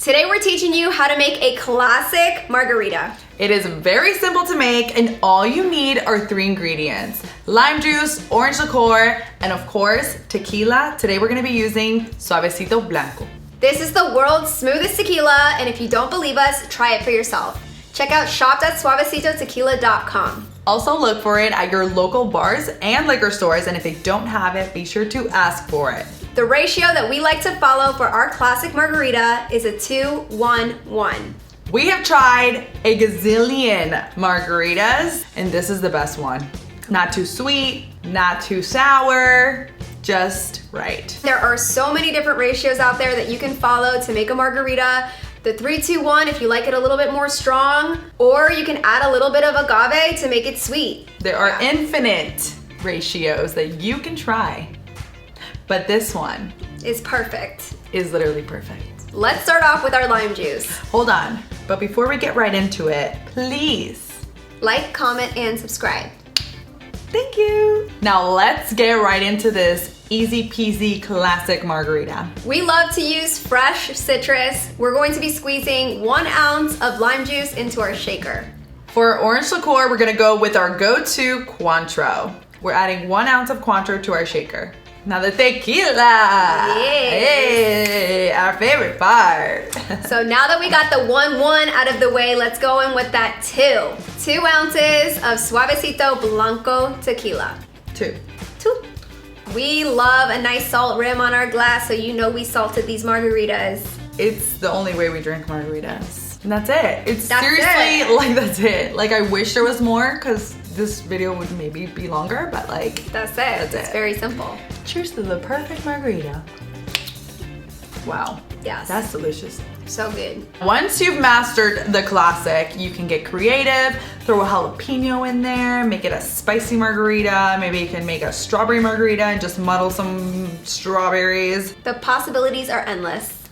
Today we're teaching you how to make a classic margarita. It is very simple to make and all you need are 3 ingredients. Lime juice, orange liqueur, and of course, tequila. Today we're gonna be using Suavecito Blanco. This is the world's smoothest tequila, and if you don't believe us, try it for yourself. Check out shop.suavecitotequila.com. Also look for it at your local bars and liquor stores, and if they don't have it, be sure to ask for it. The ratio that we like to follow for our classic margarita is a 2-1-1. We have tried a gazillion margaritas, and this is the best one. Not too sweet, not too sour, just right. There are so many different ratios out there that you can follow to make a margarita. The 3-2-1 if you like it a little bit more strong, or you can add a little bit of agave to make it sweet. There are infinite ratios that you can try, but this one is perfect. Is literally perfect. Let's start off with our lime juice. Hold on, but before we get right into it, please like, comment, and subscribe. Thank you. Now let's get right into this easy peasy classic margarita. We love to use fresh citrus. We're going to be squeezing 1 ounce of lime juice into our shaker. For orange liqueur, we're gonna go with our go-to Cointreau. We're adding 1 ounce of Cointreau to our shaker. Now the tequila. Yes. Hey, our favorite part. So now that we got the 1-1 out of the way, let's go in with that 2 ounces of Suavecito Blanco tequila. 2. We love a nice salt rim on our glass, so you know we salted these margaritas. It's the only way we drink margaritas. And that's it. It's that's seriously it. Like that's it. Like I wish there was more because this video would maybe be longer, but like that's it. It's very simple. Cheers to the perfect margarita. Wow. Yes. That's delicious. So good. Once you've mastered the classic, you can get creative, throw a jalapeno in there, make it a spicy margarita. Maybe you can make a strawberry margarita and just muddle some strawberries. The possibilities are endless.